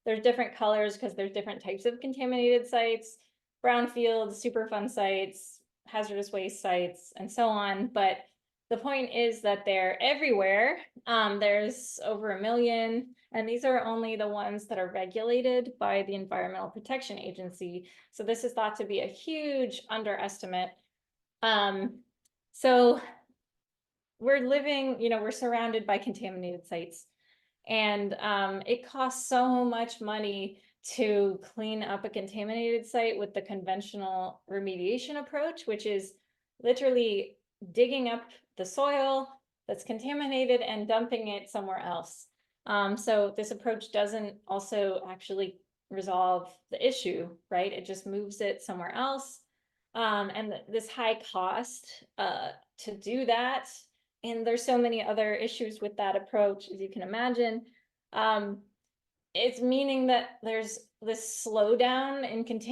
There's different colors because there's different types of contaminated sites, brownfields, Superfund sites, hazardous waste sites, and so on. But the point is that they're everywhere. There's over 1 million, and these are only the ones that are regulated by the Environmental Protection Agency. So this is thought to be a huge underestimate. So we're living, we're surrounded by contaminated sites, and it costs so much money to clean up a contaminated site with the conventional remediation approach, which is literally digging up the soil that's contaminated and dumping it somewhere else. So this approach doesn't also actually resolve the issue, right? It just moves it somewhere else. And this high cost to do that, and there's so many other issues with that approach, as you can imagine. It's meaning that there's this slowdown in contamination